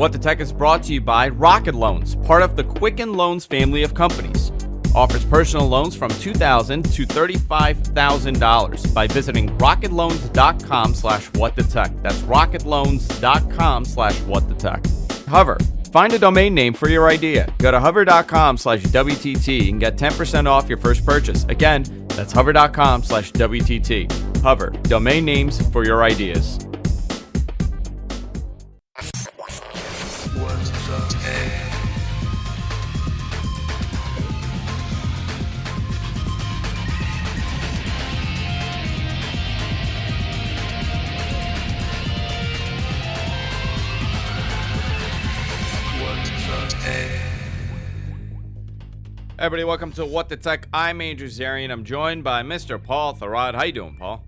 What the Tech is brought to you by Rocket Loans, part of the Quicken Loans family of companies. Offers personal loans from $2,000 to $35,000 by visiting rocketloans.com/whatthetech. That's rocketloans.com/whatthetech. Hover. Find a domain name for your idea. Go to hover.com/WTT and get 10% off your first purchase. Again, that's hover.com/WTT. Hover. Domain names for your ideas. Everybody, welcome to What the Tech. I'm Andrew Zarian. I'm joined by Mr. Paul Thurrott. How you doing, Paul?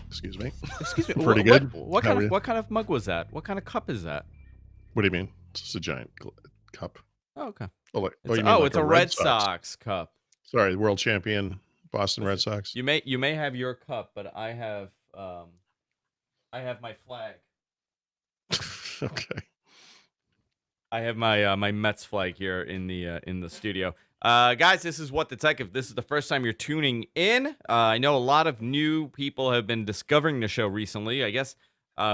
Excuse me. Excuse me. Pretty good. What kind of mug was that? What kind of cup is that? What do you mean? It's just a giant cup. Oh, okay. It's a Red Sox cup. Sorry, world champion Boston Red Sox. You may have your cup, but I have my flag. Okay. I have my Mets flag here in the studio. Guys, this is What the Tech. If this is the first time you're tuning in, I know a lot of new people have been discovering the show recently. I guess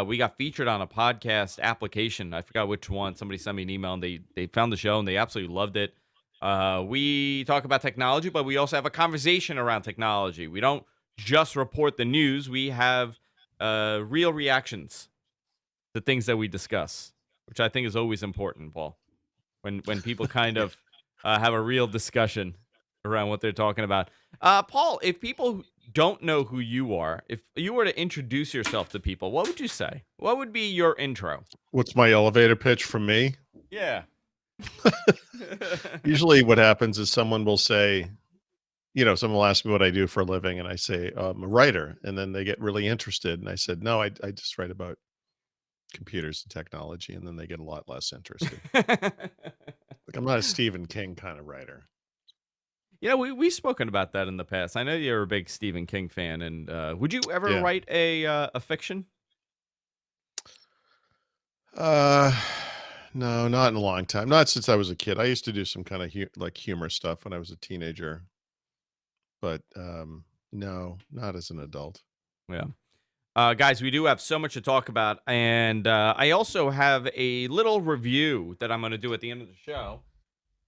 we got featured on a podcast application. I forgot which one. Somebody sent me an email, and they found the show, and they absolutely loved it. We talk about technology, but we also have a conversation around technology. We don't just report the news. We have real reactions to things that we discuss, which I think is always important, Paul, when people kind of have a real discussion around what they're talking about. Paul, if people don't know who you are, if you were to introduce yourself to people, what would you say? What would be your intro? What's my elevator pitch from me? Yeah. Usually what happens is someone will say, someone will ask me what I do for a living, and I say, I'm a writer. And then they get really interested. And I said, no, I just write about computers and technology, and then they get a lot less interested. I'm not a Stephen King kind of writer. We've spoken about that in the past. I know you're a big Stephen King fan, and would you ever write a fiction? No, not in a long time. Not since I was a kid. I used to do some kind of humor stuff when I was a teenager, but no, not as an adult. Yeah. Guys, we do have so much to talk about, and I also have a little review that I'm going to do at the end of the show.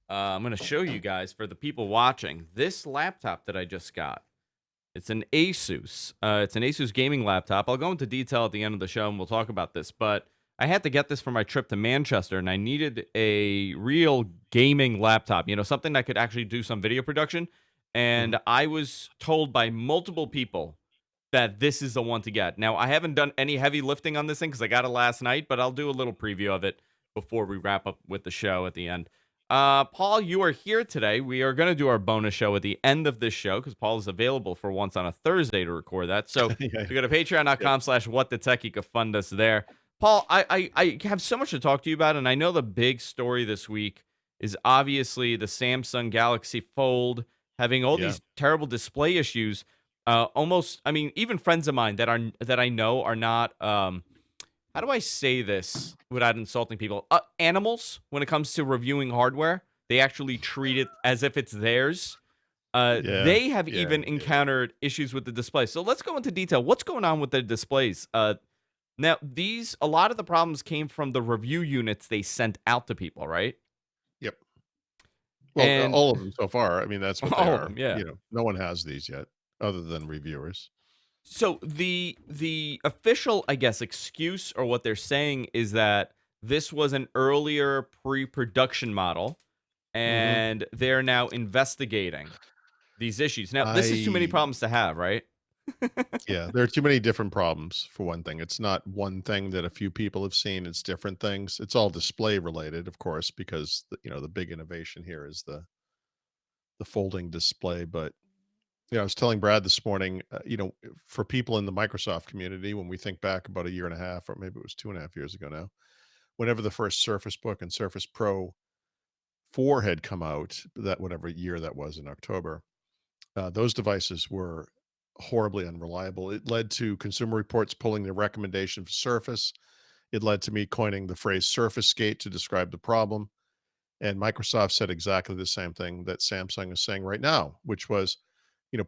I'm going to show you guys, for the people watching, this laptop that I just got. It's an Asus. It's an Asus gaming laptop. I'll go into detail at the end of the show, and we'll talk about this, but I had to get this for my trip to Manchester, and I needed a real gaming laptop, something that could actually do some video production, and I was told by multiple people that this is the one to get. Now, I haven't done any heavy lifting on this thing because I got it last night, but I'll do a little preview of it before we wrap up with the show at the end. Paul, you are here today. We are going to do our bonus show at the end of this show because Paul is available for once on a Thursday to record that. So you go to patreon.com/whatthetech. You can fund us there. Paul, I have so much to talk to you about, and I know the big story this week is obviously the Samsung Galaxy Fold having all these terrible display issues. Even friends of mine that I know are not, how do I say this without insulting people? Animals when it comes to reviewing hardware. They actually treat it as if it's theirs. They have even encountered issues with the display. So let's go into detail. What's going on with the displays? Now, a lot of the problems came from the review units they sent out to people, right? Yep. Well, all of them so far. I mean, that's what they are. Them, yeah. No one has these yet, other than reviewers. So the official, I guess, excuse or what they're saying is that this was an earlier pre-production model, and they're now investigating these issues. Now, this is too many problems to have, right? Yeah, there are too many different problems, for one thing. It's not one thing that a few people have seen. It's different things. It's all display related, of course, because the big innovation here is the folding display. But I was telling Brad this morning, for people in the Microsoft community, when we think back about a year and a half, or maybe it was 2.5 years ago now, whenever the first Surface Book and Surface Pro 4 had come out, that whatever year that was in October, those devices were horribly unreliable. It led to Consumer Reports pulling their recommendation for Surface. It led to me coining the phrase Surface Gate to describe the problem. And Microsoft said exactly the same thing that Samsung is saying right now, which was,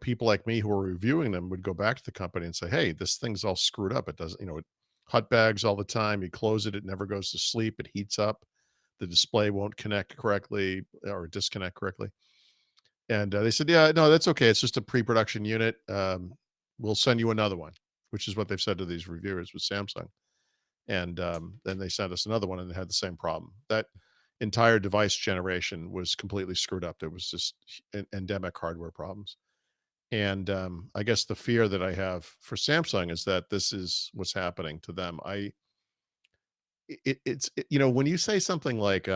people like me who are reviewing them would go back to the company and say, "Hey, this thing's all screwed up. It doesn't, it hot bags all the time. You close it, it never goes to sleep. It heats up. The display won't connect correctly or disconnect correctly." And they said, "Yeah, no, that's okay. It's just a pre-production unit. We'll send you another one," which is what they've said to these reviewers with Samsung. And then they sent us another one, and they had the same problem. That entire device generation was completely screwed up. There was just endemic hardware problems. And I guess the fear that I have for Samsung is that this is what's happening to them. When you say something like,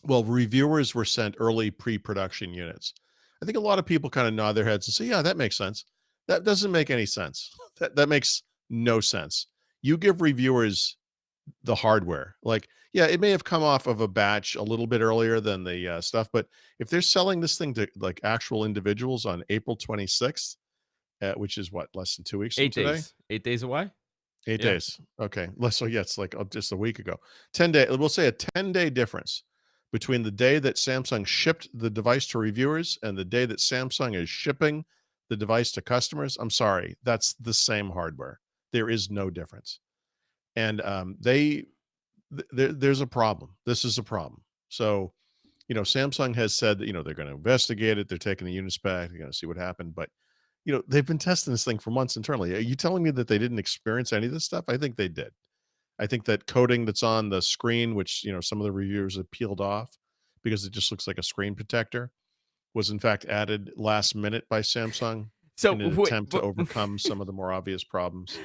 well, reviewers were sent early pre-production units. I think a lot of people kind of nod their heads and say, "Yeah, that makes sense." That doesn't make any sense. That makes no sense. You give reviewers the hardware. Like, yeah, it may have come off of a batch a little bit earlier than the stuff, but if they're selling this thing to like actual individuals on April 26th, which is what, less than 2 weeks from 8 today? days. 8 days away? 8 Yeah. days. Okay. So yeah, it's like just a week ago. 10 day. We'll say a 10-day difference between the day that Samsung shipped the device to reviewers and the day that Samsung is shipping the device to customers. I'm sorry, that's the same hardware. There is no difference. And there's a problem. This is a problem. So, Samsung has said that, they're going to investigate it. They're taking the units back. They're going to see what happened. But, they've been testing this thing for months internally. Are you telling me that they didn't experience any of this stuff? I think they did. I think that coating that's on the screen, which, some of the reviewers have peeled off because it just looks like a screen protector, was in fact added last minute by Samsung So in an wait, attempt to but overcome some of the more obvious problems.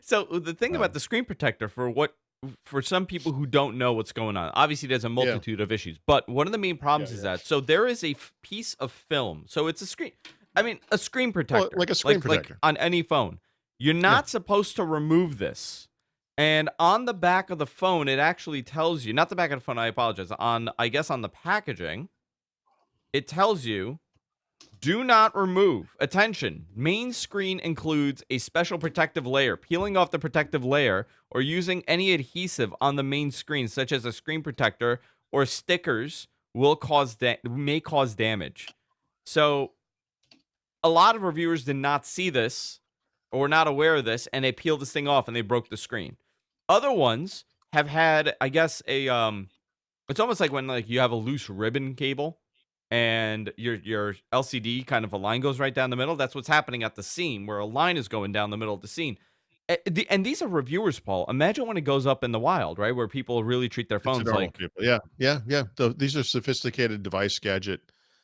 so the thing about Um, the screen protector for some people who don't know what's going on, obviously there's a yeah, multitude of issues, but one of the main yeah, problems is yeah. that there is a piece of film. So it's a screen. I mean, a screen Well, protector, like a screen like protector. on any phone. You're Yeah, not supposed to remove this. And on the back of the phone, it actually tells you, not the back of the phone, I apologize. On I guess on the packaging, it tells you do not remove. Attention. Main screen includes a special protective layer. Peeling off the protective layer or using any adhesive on the main screen, such as a screen protector or stickers, may cause damage. So a lot of reviewers did not see this or were not aware of this, and they peeled this thing off and they broke the screen. Other ones have had, I guess, it's almost like when you have a loose ribbon cable and your LCD kind of a line goes right down the middle. That's what's happening at the seam where a line is going down the middle of the scene. And these are reviewers, Paul. Imagine when it goes up in the wild, right? Where people really treat their it's a phones normal like people. Yeah, yeah, yeah. These are sophisticated device gadget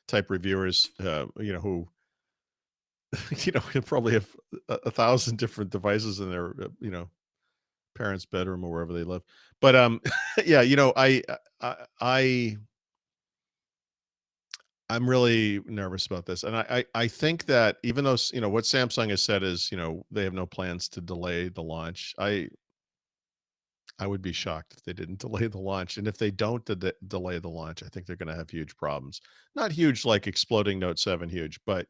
type reviewers, who, probably have a thousand different devices in their, parents' bedroom or wherever they live. But yeah, I, I I'm really nervous about this, and I think that even though what Samsung has said is they have no plans to delay the launch. I would be shocked if they didn't delay the launch, and if they don't delay the launch, I think they're going to have huge problems. Not huge like exploding Note 7 huge, but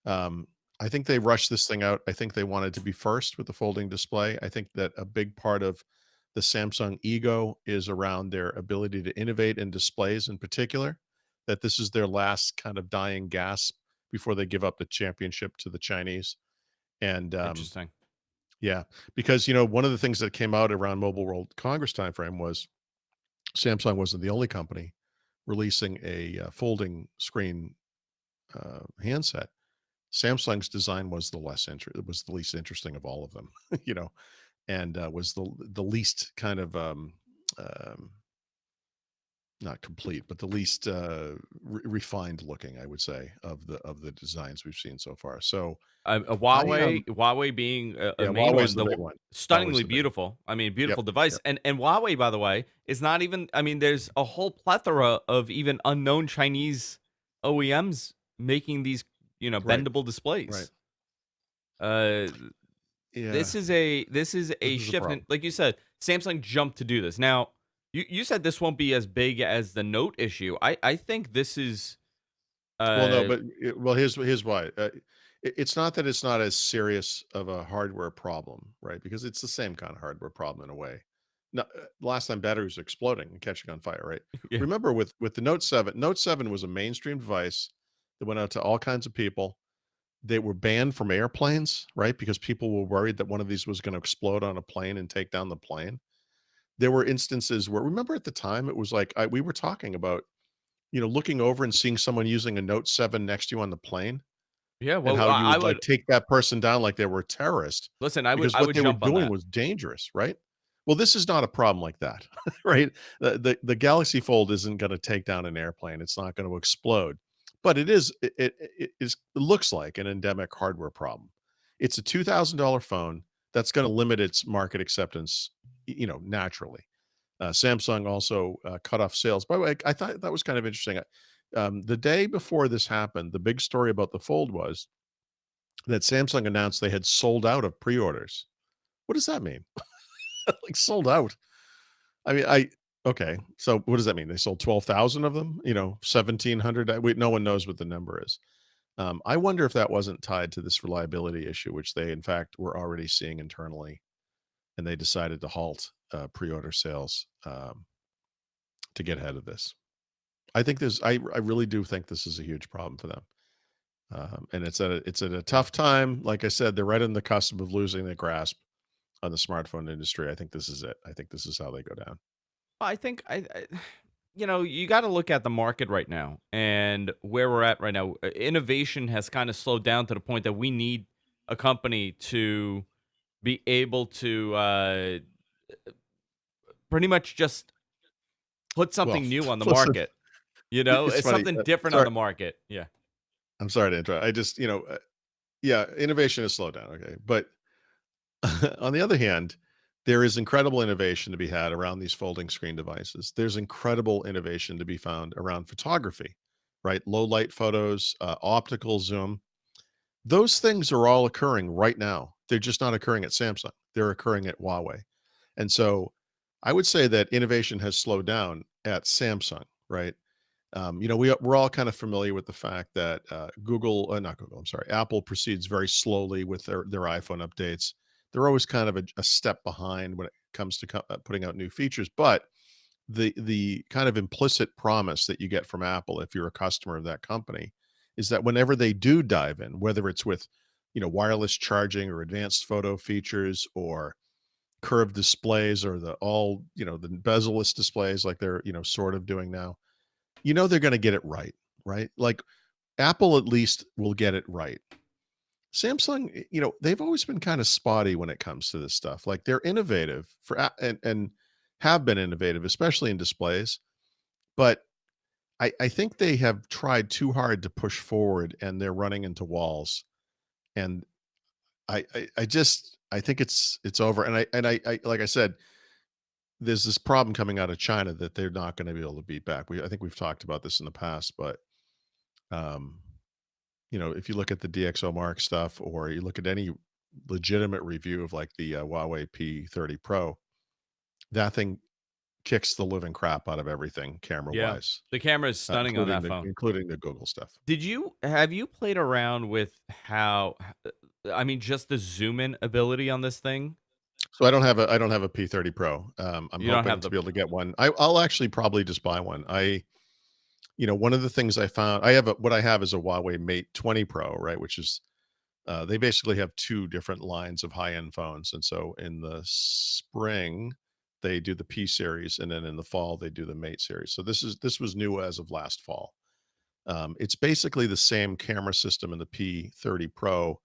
um, I think they rushed this thing out. I think they wanted to be first with the folding display. I think that a big part of the Samsung ego is around their ability to innovate in displays in particular, that this is their last kind of dying gasp before they give up the championship to the Chinese. And interesting. yeah, because one of the things that came out around Mobile World Congress timeframe was Samsung wasn't the only company releasing a folding screen handset. Samsung's design was was the least interesting of all of them, and was the least kind of um, not complete, but the least refined looking, I would say, of the designs we've seen so far. So A I Huawei being a yeah, main Huawei's one, the big one. Huawei's stunningly the big one. beautiful. I mean, Yep, beautiful device. yep, And Huawei, by the way, is not even. I mean, there's a whole plethora of even unknown Chinese OEMs making these, right, bendable right. displays. Uh, Yeah, this is a this is a shift in, problem. like you said, Samsung jumped to do this. Now, you said this won't be as big as the Note issue. I think this is Well, no, uh but well, here's why. it's not that it's not as serious of a hardware problem, right? Because it's the same kind of hardware problem in a way. No, last time batteries were exploding and catching on fire, right? Yeah. Remember with the Note 7, Note 7 was a mainstream device that went out to all kinds of people. They were banned from airplanes, right? Because people were worried that one of these was going to explode on a plane and take down the plane. There were instances where, remember at the time, it was like we were talking about, looking over and seeing someone using a Note 7 next to you on the plane, Yeah, and well, how you I would, like, would take that person down like they were a terrorist, listen, because I what would they were jump on doing that. was dangerous, right? Well, this is not a problem like that, right? The Galaxy Fold isn't gonna take down an airplane, it's not gonna explode, but it looks like an endemic hardware problem. It's a $2,000 phone that's gonna limit its market acceptance, naturally. Samsung also, cut off sales. By the way, I thought that was kind of interesting. The day before this happened, the big story about the Fold was that Samsung announced they had sold out of pre-orders. What does that mean? Like, sold out? I mean, okay, so what does that mean? They sold 12,000 of them? 1,700? No one knows what the number is. I wonder if that wasn't tied to this reliability issue, which they, in fact, were already seeing internally, and they decided to halt, pre-order sales, to get ahead of this. I really do think this is a huge problem for them. And it's at a tough time. Like I said, they're right on the cusp of losing their grasp on the smartphone industry. I think this is it. I think this is how they go down. I think you got to look at the market right now and where we're at right now. Innovation has kind of slowed down to the point that we need a company to be able to pretty much just put Well, something new on the listen, market. it's It's funny. something different on Sorry, the market. Yeah. I'm sorry to interrupt. I just, yeah, innovation has slowed down. Okay, but on the other hand, there is incredible innovation to be had around these folding screen devices. There's incredible innovation to be found around photography, right? Low light photos, optical zoom. Those things are all occurring right now. They're just not occurring at Samsung. They're occurring at Huawei. And so I would say that innovation has slowed down at Samsung, right? We're all kind of familiar with the fact that not Google, I'm sorry, Apple proceeds very slowly with their iPhone updates. They're always kind of a step behind when it comes to putting out new features. But the kind of implicit promise that you get from Apple if you're a customer of that company is that whenever they do dive in, whether it's with wireless charging or advanced photo features or curved displays or the bezel-less displays like they're sort of doing now, they're gonna get it right, right? Like, Apple at least will get it right. Samsung, they've always been kinda spotty when it comes to this stuff. Like, they're innovative and have been innovative, especially in displays, but I think they have tried too hard to push forward, and they're running into walls, and I think it's over, and I like I said, there's this problem coming out of China that they're not gonna be able to beat back. I think we've talked about this in the past, but, um if you look at the DxO Mark stuff or you look at any legitimate review of like the Huawei P30 Pro, that thing kicks the living crap out of everything camera Yeah. wise, The camera is stunning on including that the phone. including the Google stuff. Have you played around with I mean, just the zoom in ability on this thing? So I don't have a P30 Pro. I'm You don't hoping have to the be able to get one. I'll actually probably just buy one. One of the things I found, what I have is a Huawei Mate 20 Pro, right, which is they basically have 2 different lines of high-end phones, and so in the spring, they do the P series, and then in the fall, they do the Mate series. So this was new as of last fall. It's basically the same camera system in the P30 Pro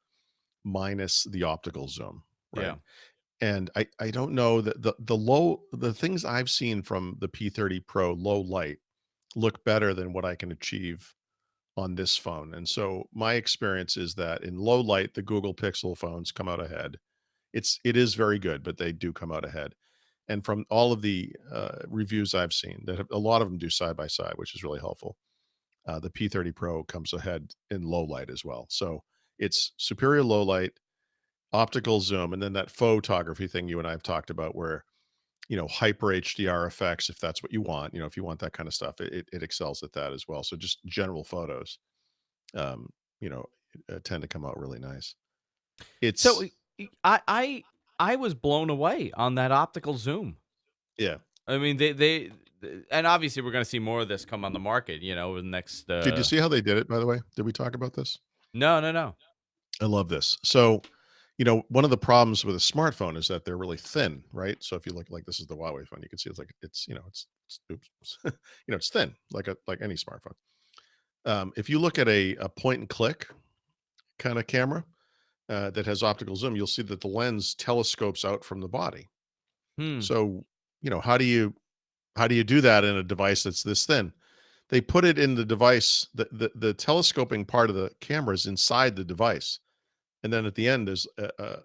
minus the optical zoom, right? yeah. And I don't know that the things I've seen from the P30 Pro low light look better than what I can achieve on this phone. And so my experience is that in low light, the Google Pixel phones come out ahead. It is very good, but they do come out ahead. And from all of the reviews I've seen, a lot of them do side by side, which is really helpful. The P30 Pro comes ahead in low light as well. So it's superior low light, optical zoom, and then that photography thing you and I have talked about, where hyper HDR effects, if that's what you want, if you want that kind of stuff, it excels at that as well. So just general photos, um, you know, tend to come out really nice. So, It's I was blown away on that optical zoom. yeah. I mean, and obviously we're gonna see more of this come on the market, in the next, Did you see how they did it, by the way? Did we talk about this? No, no, no. I love this. So, one of the problems with a smartphone is that they're really thin, right? So if you look like this is the Huawei phone, you can see it's like it's oops, it's thin like any smartphone. If you look at a point and click kind of camera that has optical zoom, you'll see that the lens telescopes out from the body. Hmm. So, how do you do that in a device that's this thin? They put it in the device. The telescoping part of the camera is inside the device, and then at the end is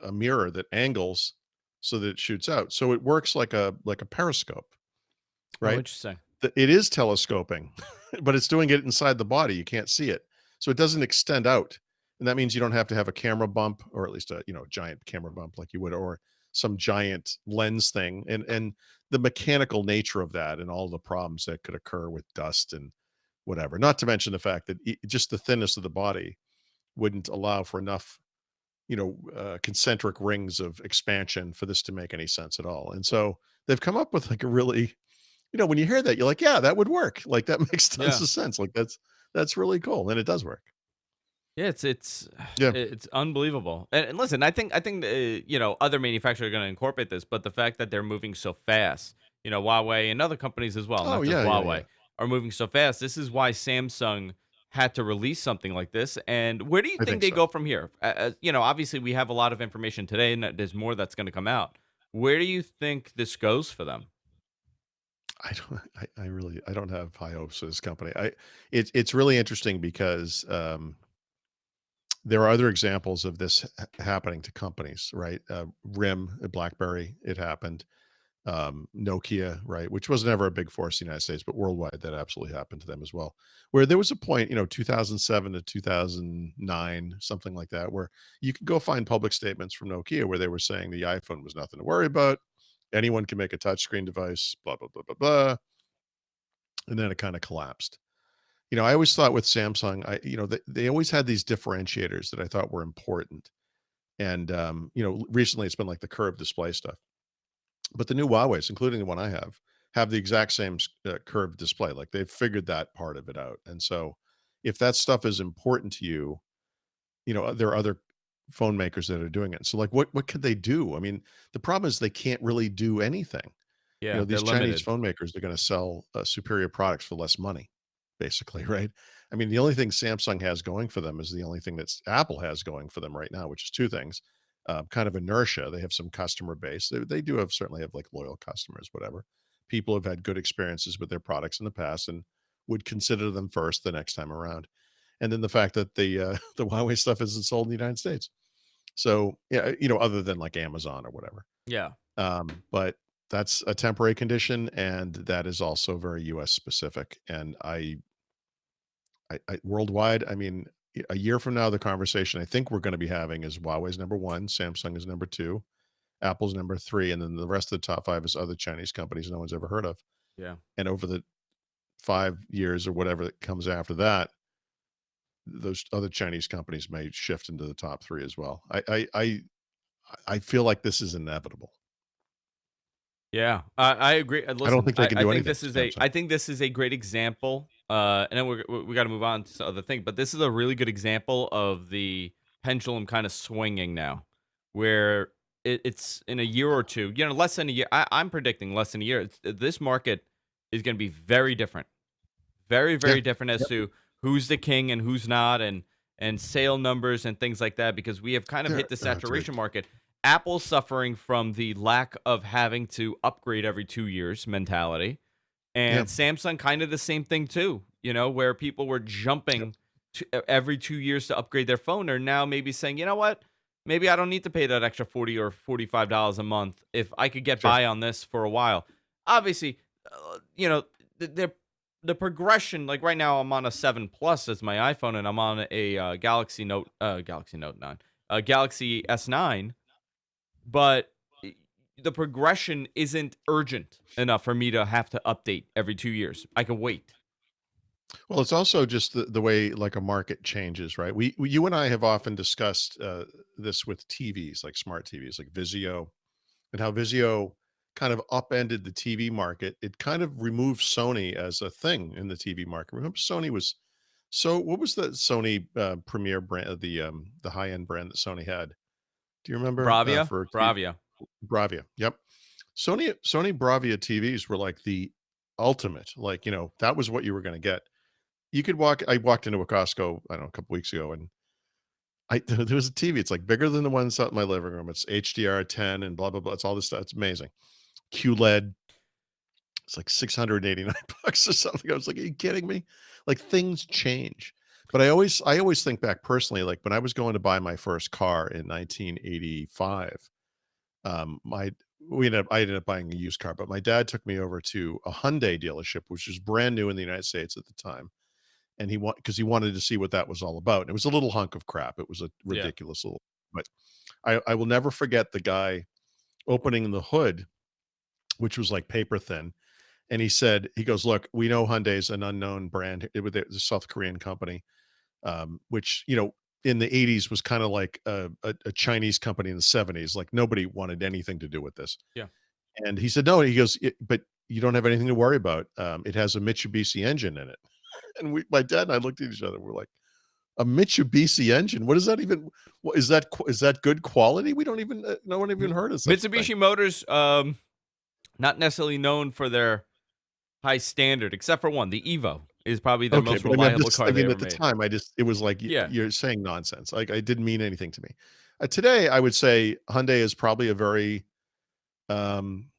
a mirror that angles so that it shoots out. So it works like a periscope, Oh, right? interesting. It is telescoping, but it's doing it inside the body. You can't see it, so it doesn't extend out, and that means you don't have to have a camera bump, or at least a giant camera bump like you would, or some giant lens thing, and the mechanical nature of that, and all the problems that could occur with dust and whatever. Not to mention the fact that just the thinness of the body wouldn't allow for enough concentric rings of expansion for this to make any sense at all. And so they've come up with like a really, when you hear that, you're like, yeah, that would work. Like that makes tons Yeah. of sense. Like that's really cool, and it does work. Yeah, it's Yeah. it's unbelievable. And listen, I think other manufacturers are going to incorporate this, but the fact that they're moving so fast, Huawei and other companies as well, Oh not just yeah, yeah, yeah. Huawei, are moving so fast. This is why Samsung had to release something like this. And where do you I think think they so. go from here? Obviously we have a lot of information today, and there's more that's going to come out. Where do you think this goes for them? I don't. I really. I don't have high hopes for this company. It's really interesting because there are other examples of this happening to companies, right? RIM, BlackBerry, it happened. Nokia, right, which was never a big force in the United States, but worldwide that absolutely happened to them as well. Where there was a point, 2007 to 2009, something like that, where you could go find public statements from Nokia where they were saying the iPhone was nothing to worry about. Anyone can make a touchscreen device, blah, blah, blah, blah, blah. And then it kind of collapsed. I always thought with Samsung, they always had these differentiators that I thought were important. And, recently it's been like the curved display stuff. But the new Huawei's, including the one I have the exact same curved display. Like they've figured that part of it out. And so, if that stuff is important to you, there are other phone makers that are doing it. So, like, what could they do? I mean, the problem is they can't really do anything. Yeah, they're These Chinese limited. phone makers are going to sell superior products for less money, basically, right? I mean, the only thing Samsung has going for them is the only thing that Apple has going for them right now, which is two things. Kind of inertia. They have some customer base. They do have certainly have like loyal customers, whatever. People have had good experiences with their products in the past and would consider them first the next time around. And then the fact that the the Huawei stuff isn't sold in the United States. So yeah, other than like Amazon or whatever. Yeah. But that's a temporary condition, and that is also very US specific. And I worldwide, I mean, a year from now, the conversation I think we're going to be having is Huawei's number one, Samsung is number two, Apple's number three, and then the rest of the top five is other Chinese companies no one's ever heard of. Yeah. And over the 5 years or whatever that comes after that, those other Chinese companies may shift into the top three as well. I feel like this is inevitable. Yeah, I agree. I don't Listen, think they can I do think anything, this is a Samsung. I think this is a great example. And then we got to move on to other thing, but this is a really good example of the pendulum kind of swinging now, where it's in a year or two, less than a year. I'm predicting less than a year. This market is going to be very different, very Yeah. very different as Yep. to who's the king and who's not, and sale numbers and things like that, because we have kind of hit the Dude. saturation market. Apple's suffering from the lack of having to upgrade every 2 years mentality, Yeah. and Samsung kind of the same thing too. Where people were Yep. jumping to every 2 years to upgrade their phone are now maybe saying, you know what, maybe I don't need to pay that extra $40 or $45 a month if I could get Sure. by on this for a while. Obviously, they're the progression, like right now I'm on a 7 Plus as my iPhone, and I'm on a Galaxy Note 9, Galaxy S9, but the progression isn't urgent enough for me to have to update every 2 years. I can wait. Well, it's also just the way like a market changes, right? You and I have often discussed this with TVs, like smart TVs, like Vizio, and how Vizio kind of upended the TV market. It kind of removed Sony as a thing in the TV market. Remember, Sony was so. What was the Sony premier brand, the high end brand that Sony had? Do you remember Bravia, for Bravia. Bravia? Yep. Sony Bravia TVs were like the ultimate. Like that was what you were going to get. You could walk. I walked into a Costco, I don't know, a couple weeks ago, and there was a TV. It's like bigger than the ones out in my living room. It's HDR10 and blah blah blah. It's all this stuff. It's amazing. QLED. It's like 689 bucks or something. I was like, "Are you kidding me?" Like, things change. But I always think back personally, like, when I was going to buy my first car in 1985, my I ended up buying a used car, but my dad took me over to a Hyundai dealership, which was brand new in the United States at the time, and because he wanted to see what that was all about. And it was a little hunk of crap. It was a Yeah. ridiculous little but I will never forget the guy opening the hood, which was like paper thin, and he goes, "Look, we know Hyundai's an unknown brand. It was a South Korean company, which, in the 80s was kind of like a Chinese company in the 70s. Like nobody wanted anything to do with this." Yeah. And he said, "No." He goes, But you don't have anything to worry about. It has a Mitsubishi engine in it." And my dad and I looked at each other. We're like, "A Mitsubishi engine? What does that even? What is that? Is that good quality? We don't even. No one even M- heard of such a thing." Mitsubishi Motors, not necessarily known for their high standard, except for one. The Evo is probably the Okay, most but I mean, reliable car I they mean, ever at the made. time, it was like Yeah. you're saying nonsense. Like, it didn't mean anything to me. Today, I would say Hyundai is probably a very, um,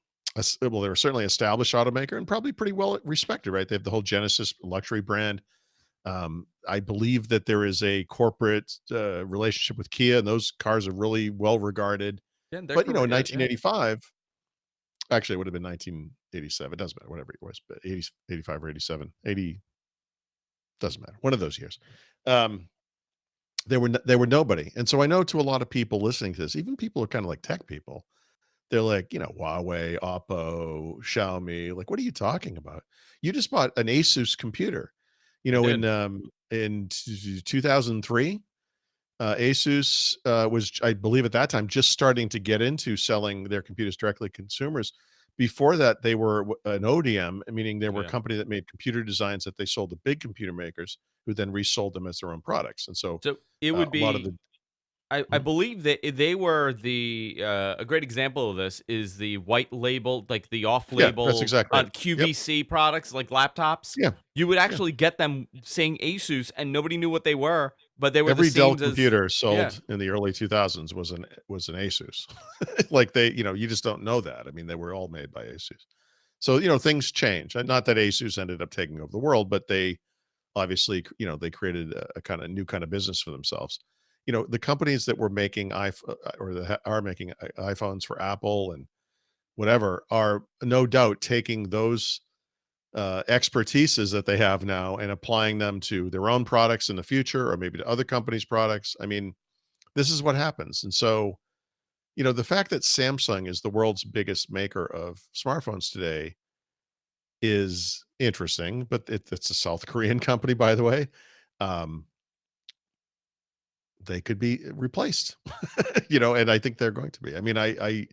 well, they're certainly established automaker and probably pretty well respected, right? They have the whole Genesis luxury brand. I believe that there is a corporate relationship with Kia, and those cars are really well regarded. Yeah, they're But in correct. Yeah, yeah. 1985, actually, it would have been 1987. It doesn't matter, whatever it was, but 80, 85 or 87, 80 doesn't matter. One of those years. Um, they were nobody. And so I know to a lot of people listening to this, even people who are kind of like tech people, they're like, Huawei, Oppo, Xiaomi. Like, what are you talking about? You just bought an Asus computer, I did. in 2003. Asus was, I believe, at that time just starting to get into selling their computers directly to consumers. Before that, they were an ODM, meaning they were a Yeah. company that made computer designs that they sold to big computer makers, who then resold them as their own products. And so So it would a lot of be the I Mhm. believe that they were the a great example of this is the white label, like the off Yeah, that's label exactly it. Yep. QVC products, like laptops. Yeah. You would Yeah. actually get them saying Asus, and nobody knew what they were, but they were the Every Dell same as computer yeah, sold in the early 2000s was an Asus. Like, you just don't know that. I mean, they were all made by Asus. So, things change. And not that Asus ended up taking over the world, but they obviously, they created a kind of new kind of business for themselves. The companies that were making or that are making iPhones for Apple and whatever are no doubt taking those expertises that they have now and applying them to their own products in the future or maybe to other companies' products. I mean, this is what happens. And so, the fact that Samsung is the world's biggest maker of smartphones today is interesting, but it's a South Korean company, by the way. Um, they could be replaced, and I think they're going to be. I mean, I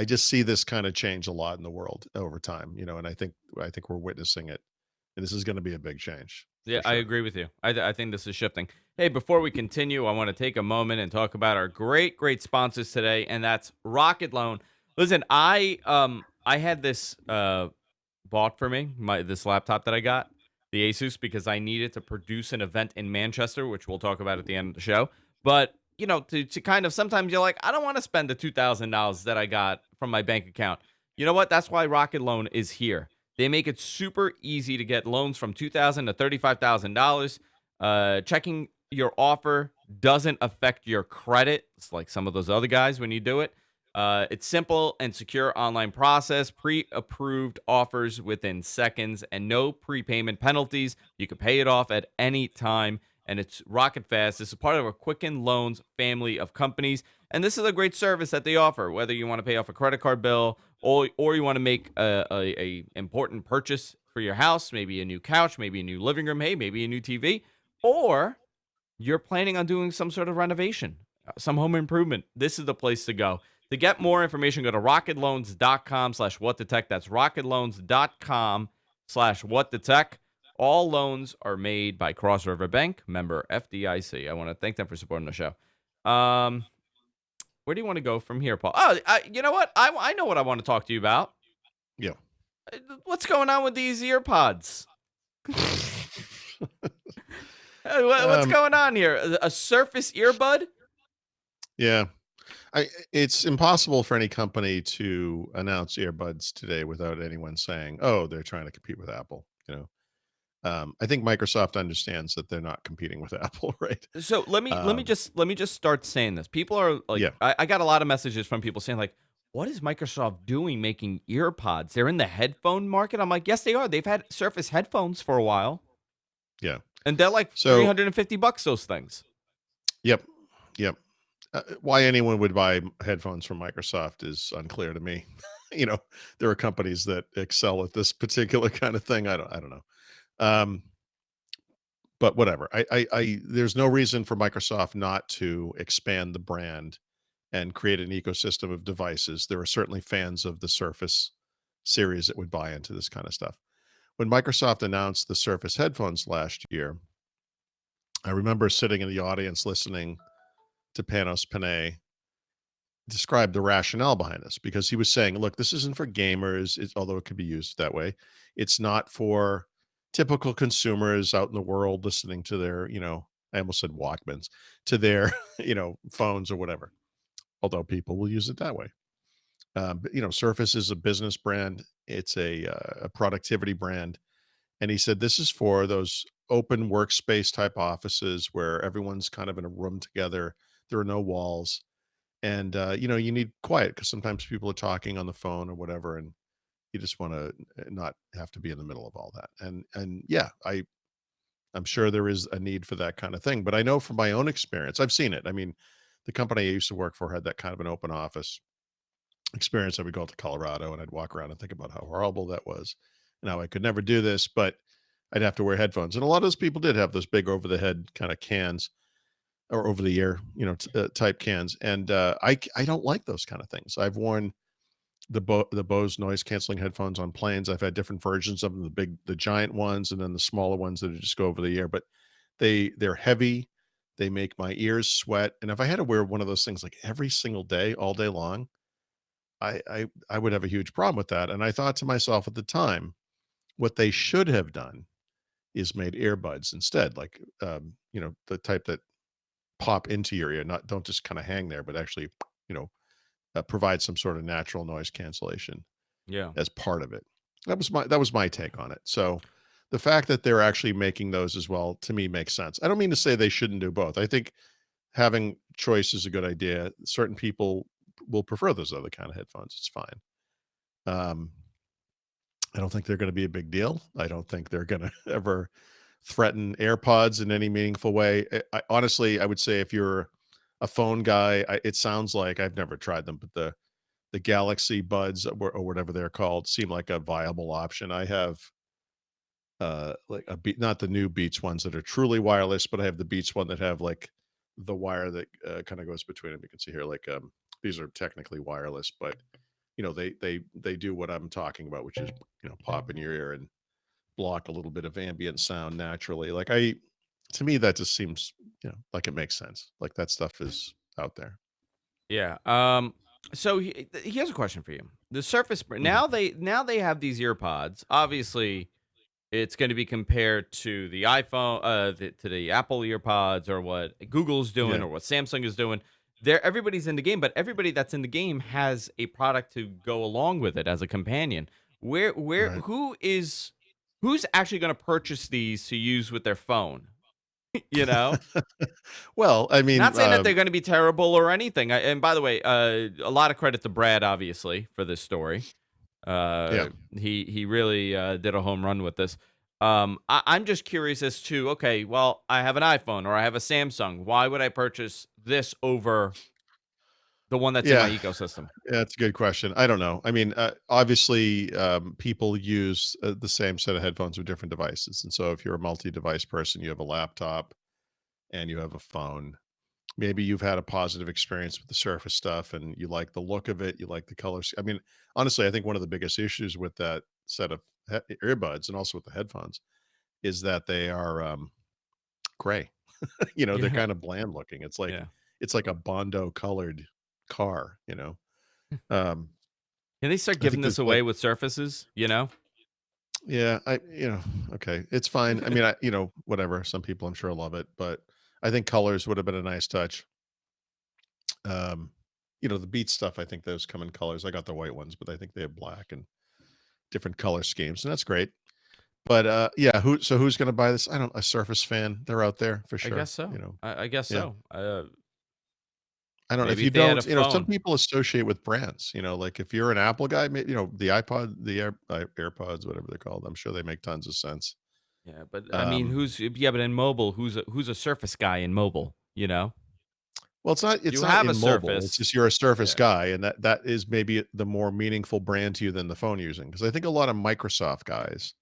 just see this kind of change a lot in the world over time, and I think we're witnessing it, and this is going to be a big change yeah, for I sure. agree with you. I think this is shifting. Hey, before we continue, I want to take a moment and talk about our great sponsors today, and that's Rocket Loan. Listen, I had this bought for me, my this laptop that I got, the Asus, because I needed to produce an event in Manchester, which we'll talk about at the end of the show. But to kind of sometimes you're like, I don't want to spend the $2,000 that I got from my bank account. You know what? That's why Rocket Loan is here. They make it super easy to get loans from $2,000 to $35,000. Checking your offer doesn't affect your credit. It's like some of those other guys when you do it. It's simple and secure online process, pre-approved offers within seconds, and no prepayment penalties. You can pay it off at any time, and it's rocket fast. This is part of a Quicken Loans family of companies. And this is a great service that they offer, whether you want to pay off a credit card bill or you want to make a important purchase for your house, maybe a new couch, maybe a new living room, hey, maybe a new TV, or you're planning on doing some sort of renovation, some home improvement. This is the place to go. To get more information, go to rocketloans.com/whatthetech. That's rocketloans.com/whatthetech. All loans are made by Cross River Bank, member FDIC. I want to thank them for supporting the show. Um, where do you want to go from here, Paul? Oh, you know what? I know what I want to talk to you about. Yeah. What's going on with these earpods? What's um, going on here? A Surface earbud? yeah. It's impossible for any company to announce earbuds today without anyone saying, "Oh, they're trying to compete with Apple." I think Microsoft understands that they're not competing with Apple, right? So Um, let me just start saying this. People are like, yeah, I got a lot of messages from people saying like, "What is Microsoft doing making ear pods? They're in the headphone market." I'm like, "Yes, they are. They've had Surface headphones for a while, yeah. and they're like So, $350 those things." yep, yep. Why anyone would buy headphones from Microsoft is unclear to me. you know, there are companies that excel at this particular kind of thing. I don't know. Um, but whatever. There's no reason for Microsoft not to expand the brand and create an ecosystem of devices. There are certainly fans of the Surface series that would buy into this kind of stuff. When Microsoft announced the Surface headphones last year, I remember sitting in the audience listening to Panos Panay describe the rationale behind this because he was saying, look, this isn't for gamers, although it could be used that way. It's not for typical consumers out in the world listening to their, I almost said Walkmans, to their, phones or whatever, although people will use it that way. But Surface is a business brand. It's a productivity brand, and he said this is for those open workspace type offices where everyone's kind of in a room together. There are no walls, and you need quiet because sometimes people are talking on the phone or whatever, and you just want to not have to be in the middle of all that. And yeah, I'm sure there is a need for that kind of thing, but I know from my own experience, I've seen it. I mean, the company I used to work for had that kind of an open office experience. I would go out to Colorado and I'd walk around and think about how horrible that was. Now I could never do this, but I'd have to wear headphones. And a lot of those people did have those big over the head kind of cans or over the ear, type cans. And I don't like those kind of things. I've worn the Bose noise canceling headphones on planes. I've had different versions of them, the giant ones, and then the smaller ones that just go over the ear. But they're heavy. They make my ears sweat. And if I had to wear one of those things like every single day, all day long, I would have a huge problem with that, and I thought to myself at the time, what they should have done is made earbuds instead, like, the type that pop into your ear, not don't just kinda hang there, but actually, you know, provide some sort of natural noise cancellation Yeah. as part of it. That was my take on it. So, the fact that they're actually making those as well, to me, makes sense. I don't mean to say they shouldn't do both. I think having choice is a good idea. Certain people will prefer those other kind of headphones. It's fine. Um, I don't think they're gonna be a big deal. I don't think they're gonna ever threaten AirPods in any meaningful way. I honestly, I would say if you're a phone guy, it sounds like I've never tried them, but the Galaxy Buds or whatever they're called seem like a viable option. I have, like a Beat not the new Beats ones that are truly wireless, but I have the Beats one that have, like, the wire that, kinda goes between them. You can see here, like, these are technically wireless, but, they do what I'm talking about, which is, pop in your ear and block a little bit of ambient sound naturally. Like, to me, that just seems, like it makes sense. Like, that stuff is out there. Yeah. So here's a question for you. The Surface Mhm. now they have these ear pods. Obviously, it's going to be compared to the iPhone, to the Apple EarPods, or what Google's doing, Yeah, or what Samsung is doing. There, everybody's in the game, but everybody that's in the game has a product to go along with it as a companion. right. Who's actually going to purchase these to use with their phone? you know, Well, I mean, Not saying that they're going to be terrible or anything. And by the way, a lot of credit to Brad, obviously, for this story. yeah. He really did a home run with this. I'm just curious as to, okay, well, I have an iPhone or I have a Samsung. Why would I purchase this over? The one that's in my Yeah, ecosystem. yeah, that's a good question. I don't know. I mean, obviously, people use the same set of headphones with different devices, and so if you're a multi-device person, you have a laptop and you have a phone. Maybe you've had a positive experience with the Surface stuff, and you like the look of it, you like the colors. I mean, honestly, I think one of the biggest issues with that set of earbuds and also with the headphones is that they are gray. They're Yeah, kind of bland looking. yeah. It's like a bondo colored car. Um, Can they start I giving think this there's like away with Surfaces, you know? Yeah, okay, it's fine. I mean, whatever. Some people I'm sure love it, but I think colors would have been a nice touch. The Beat stuff, I think those come in colors. I got the white ones, but I think they have black and different color schemes, and that's great. But yeah, who's going to buy this? I don't. A Surface fan, they're out there for I sure. guess so. I guess Yeah. so. I don't know if Maybe you if they had a don't. Some phone. people associate with brands. Like if you're an Apple guy, the iPod, AirPods, whatever they're called. I'm sure they make tons of sense. Yeah, but I mean, Um, but in mobile, who's a Surface guy in mobile, you know? Well, it's You not have a in mobile, it's Surface. just you're a Surface Yeah. guy, and that is maybe the more meaningful brand to you than the phone using. Because I think a lot of Microsoft guys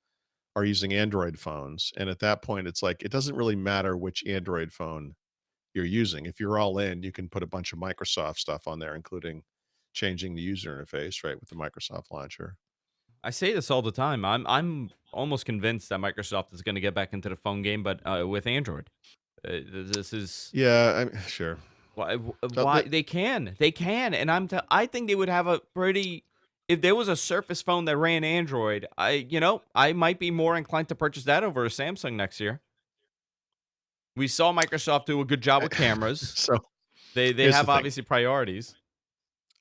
are using Android phones, and at that point, it's like, it doesn't really matter which Android phone you're using. If you're all in, you can put a bunch of Microsoft stuff on there, including changing the user interface, right, with the Microsoft launcher. I say this all the time. I'm almost convinced that Microsoft is gonna get back into the phone game, but, with Android. This is Yeah, sure. why they can, and I think they would have a pretty if there was a Surface phone that ran Android, I might be more inclined to purchase that over a Samsung next year. We saw Microsoft do a good job with cameras. So, They here's the have thing. obviously priorities.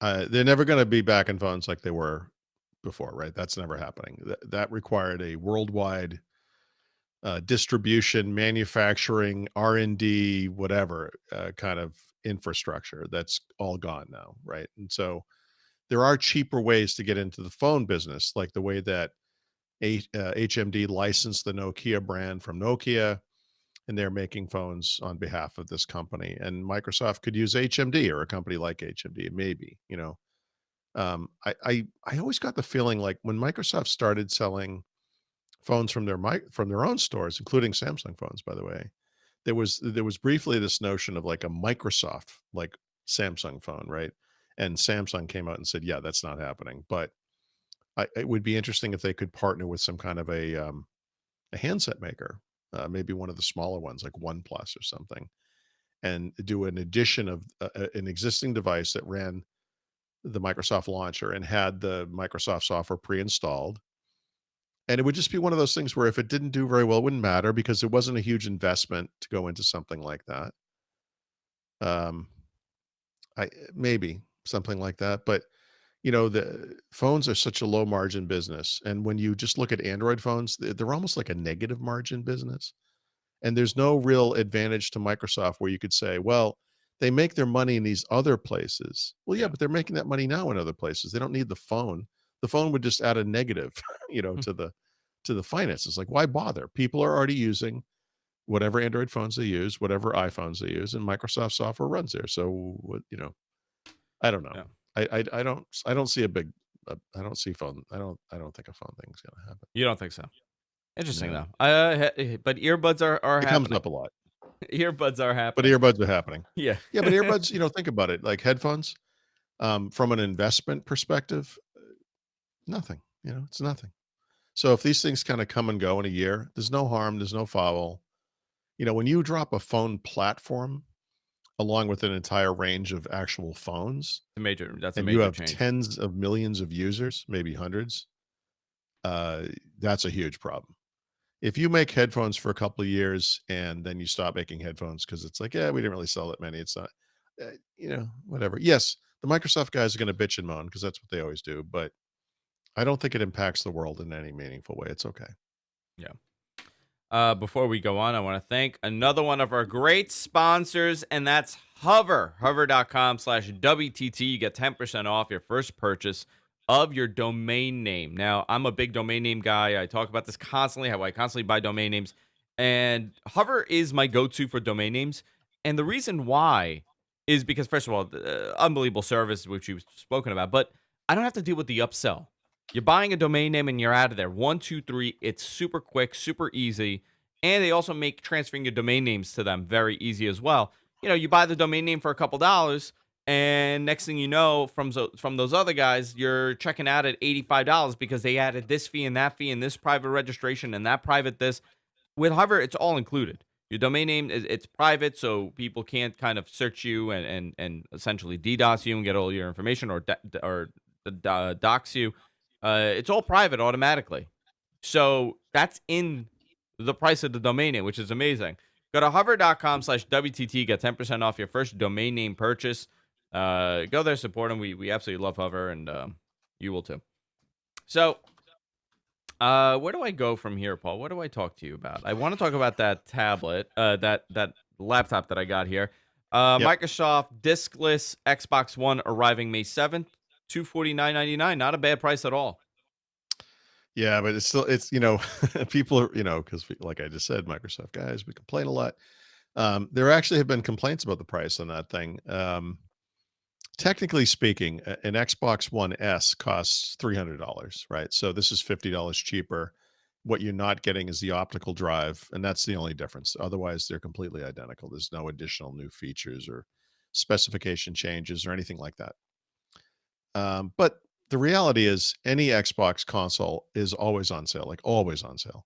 They're never gonna be back in phones like they were before, right? That's never happening. That required a worldwide distribution, manufacturing, R&D, whatever kind of infrastructure that's all gone now, right? And so there are cheaper ways to get into the phone business, like the way that HMD licensed the Nokia brand from Nokia, and they're making phones on behalf of this company. And Microsoft could use HMD or a company like HMD, maybe. I always got the feeling like when Microsoft started selling phones from from their own stores, including Samsung phones, by the way. There was briefly this notion of like a Microsoft like Samsung phone, right? And Samsung came out and said, "Yeah, that's not happening." But it would be interesting if they could partner with some kind of a handset maker, maybe one of the smaller ones like OnePlus or something, and do an addition of an existing device that ran the Microsoft launcher and had the Microsoft software pre-installed. And it would just be one of those things where if it didn't do very well, it wouldn't matter because it wasn't a huge investment to go into something like that. Um, I maybe something like that, but the phones are such a low margin business, and when you just look at Android phones, they're almost like a negative margin business. And there's no real advantage to Microsoft where you could say, well, they make their money in these other places. Well, yeah, Yeah. but they're making that money now in other places. They don't need the phone. The phone would just add a negative, to the finances. Like, why bother? People are already using whatever Android phones they use, whatever iPhones they use, and Microsoft software runs there. So I don't know. Yeah. I don't see a big I don't see phone. I don't think a phone thing's gonna happen. You don't think so? Interesting No. though. But earbuds are It comes happening. up a lot. Earbuds are But happening. earbuds are happening. Yeah. Yeah, but earbuds, think about it, like headphones, from an investment perspective, nothing, it's nothing. So if these things kinda come and go in a year, there's no harm, there's no foul. When you drop a phone platform along with an entire range of actual phones, That's a and you major have change. tens of millions of users, maybe hundreds, uh, that's a huge problem. If you make headphones for a couple of years and then you stop making headphones because it's like, yeah, we didn't really sell that many. It's not, whatever. Yes, the Microsoft guys are going to bitch and moan because that's what they always do. But I don't think it impacts the world in any meaningful way. It's okay. Yeah. Before we go on, I want to thank another one of our great sponsors, and that's Hover. Hover.com/WTT. You get 10% off your first purchase of your domain name. Now, I'm a big domain name guy. I talk about this constantly, how I constantly buy domain names. And Hover is my go to for domain names. And the reason why is because first of all, the unbelievable service which you've spoken about, but I don't have to deal with the upsell. You're buying a domain name and you're out of there. One, two, three. It's super quick, super easy, and they also make transferring your domain names to them very easy as well. You buy the domain name for a couple dollars, and next thing you know, from those other guys, you're checking out at $85 because they added this fee and this private registration and that private this. With Hover, it's all included. Your domain name it's private, so people can't kind of search you and essentially DDoS you and get all your information or dox you. It's all private automatically. So that's in the price of the domain name, which is amazing. Go to hover.com/WTT, get 10% off your first domain name purchase. Go there, support them. We absolutely love Hover, and you will too. So where do I go from here, Paul? What do I talk to you about? I want to talk about that tablet, that laptop that I got here. Yep. Microsoft diskless Xbox One arriving May 7th, 249.99. Not a bad price at all. Yeah, but it's still people are, because like I just said, Microsoft guys, we complain a lot. There actually have been complaints about the price on that thing. Technically speaking, an Xbox One S costs $300, right? So this is $50 cheaper. What you're not getting is the optical drive, and that's the only difference. Otherwise, they're completely identical. There's no additional new features or specification changes or anything like that. But the reality is, any Xbox console is always on sale, like always on sale.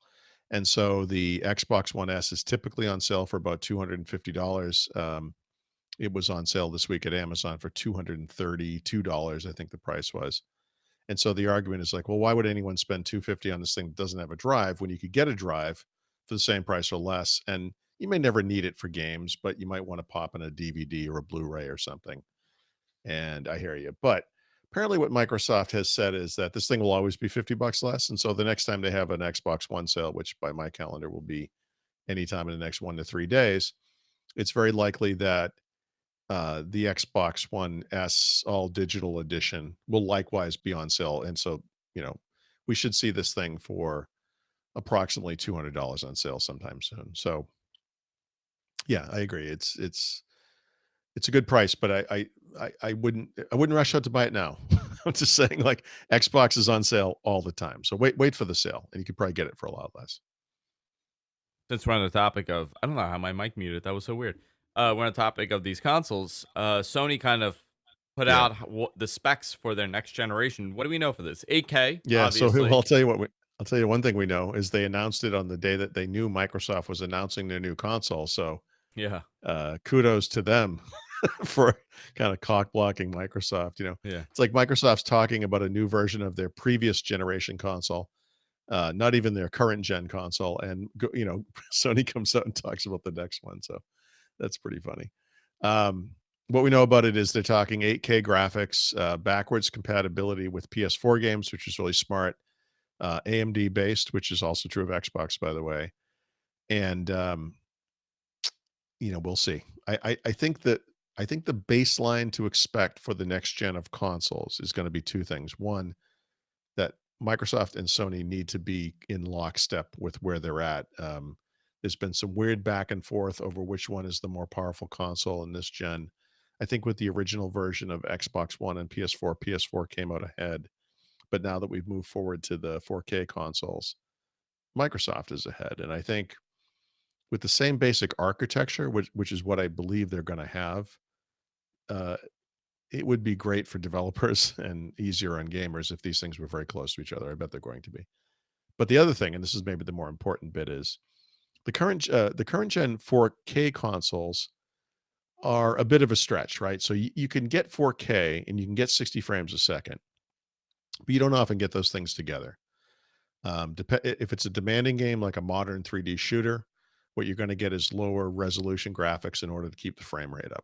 And so the Xbox One S is typically on sale for about $250. It was on sale this week at Amazon for $232, I think the price was. And so the argument is like, well, why would anyone spend 250 on this thing that doesn't have a drive when you could get a drive for the same price or less? And you may never need it for games, but you might want to pop in a DVD or a Blu-ray or something. And I hear you. But apparently what Microsoft has said is that this thing will always be 50 bucks less. And so the next time they have an Xbox One sale, which by my calendar will be anytime in the next 1 to 3 days, it's very likely that the Xbox One S all digital edition will likewise be on sale. And so, you know, we should see this thing for approximately $200 on sale sometime soon. So, yeah, I agree. It's a good price, but I wouldn't rush out to buy it now. I'm just saying, like, Xbox is on sale all the time. So wait for the sale and you could probably get it for a lot less. Since we're on the topic of, I don't know how my mic muted. That was so weird. We're on the topic of these consoles. Sony kind of put Yeah. out the specs for their next generation. What do we know for this? 8K, Yeah, so well, obviously. I'll tell you one thing we know is they announced it on the day that they knew Microsoft was announcing their new console. So Yeah, kudos to them for kind of cock blocking Microsoft. yeah. It's like Microsoft's talking about a new version of their previous generation console, not even their current gen console, and Sony comes out and talks about the next one. So that's pretty funny. Um, what we know about it is they're talking 8K graphics, backwards compatibility with PS4 games, which is really smart. AMD based, which is also true of Xbox, by the way. And we'll see. I think the baseline to expect for the next gen of consoles is going to be two things. One, that Microsoft and Sony need to be in lockstep with where they're at. There's been some weird back and forth over which one is the more powerful console in this gen. I think with the original version of Xbox One and PS4, PS4 came out ahead. But now that we've moved forward to the 4K consoles, Microsoft is ahead. And I think with the same basic architecture, which is what I believe they're going to have, uh, it would be great for developers and easier on gamers if these things were very close to each other. I bet they're going to be. But the other thing, and this is maybe the more important bit, is the current gen 4K consoles are a bit of a stretch, right? So you can get 4K and you can get 60 frames a second, but you don't often get those things together. If it's a demanding game like a modern 3D shooter, what you're going to get is lower resolution graphics in order to keep the frame rate up.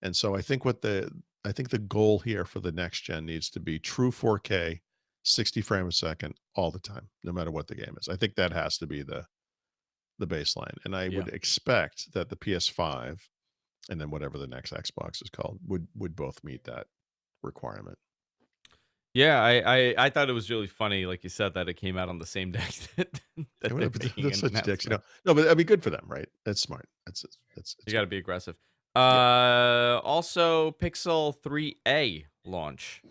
And so I think the goal here for the next gen needs to be true 4K, 60 frames a second all the time, no matter what the game is. I think that has to be the baseline. And I Yeah. would expect that the PS5 and then whatever the next Xbox is called would both meet that requirement. Yeah, I thought it was really funny, like you said, that it came out on the same day that, I that mean, they're but making they're an such dicks. announcement. No, but I mean, good for them, right? That's smart. It's You good. got to be aggressive. Yep. Also Pixel 3a launch.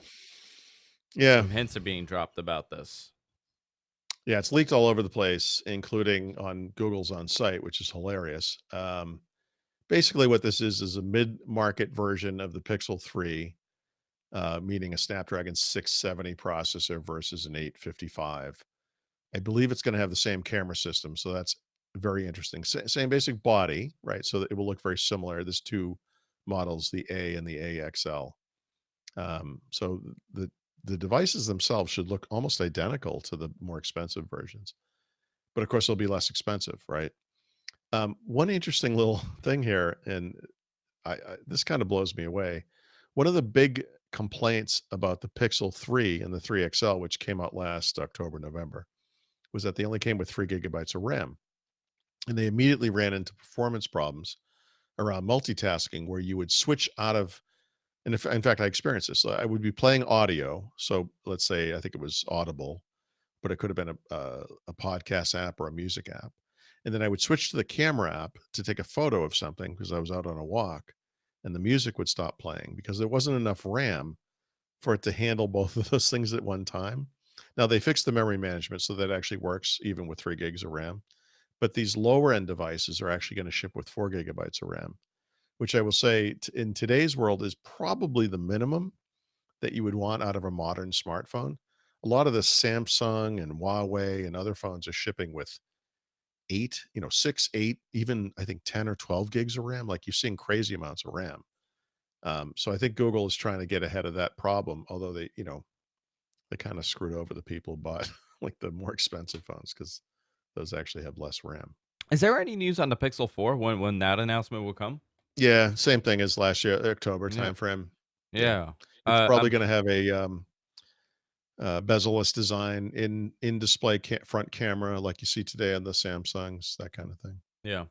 Yeah. Some hints are being dropped about this. Yeah, it's leaked all over the place, including on Google's on site, which is hilarious. Basically, what this is a mid-market version of the Pixel 3, meaning a Snapdragon 670 processor versus an 855. I believe it's gonna have the same camera system, so that's very interesting. Same basic body, right? So that it will look very similar. There's 2 models, the A and the AXL. So the devices themselves should look almost identical to the more expensive versions, but of course, they'll be less expensive, right? One interesting little thing here, and I this kind of blows me away. One of the big complaints about the Pixel 3 and the 3 XL, which came out last October, November, was that they only came with 3 gigabytes of RAM. And they immediately ran into performance problems around multitasking where you would switch out of, and if, in fact, I experienced this. I would be playing audio. So let's say I think it was Audible, but it could have been a podcast app or a music app. And then I would switch to the camera app to take a photo of something because I was out on a walk, and the music would stop playing because there wasn't enough RAM for it to handle both of those things at one time. Now they fixed the memory management so that it actually works even with 3 gigs of RAM. But these lower end devices are actually going to ship with 4 gigabytes of RAM, which I will say in today's world is probably the minimum that you would want out of a modern smartphone. A lot of the Samsung and Huawei and other phones are shipping with 8, 6, 8, even I think 10 or 12 gigs of RAM. Like you're seeing crazy amounts of RAM. So I think Google is trying to get ahead of that problem, although they kind of screwed over the people who bought like the more expensive phones because those actually have less RAM. Is there any news on the Pixel 4 when that announcement will come? Yeah, same thing as last year, October Yeah. timeframe. Yeah. Yeah. It's probably I'm gonna have a, bezel-less design in display front camera like you see today on the Samsungs, that kinda thing. yeah.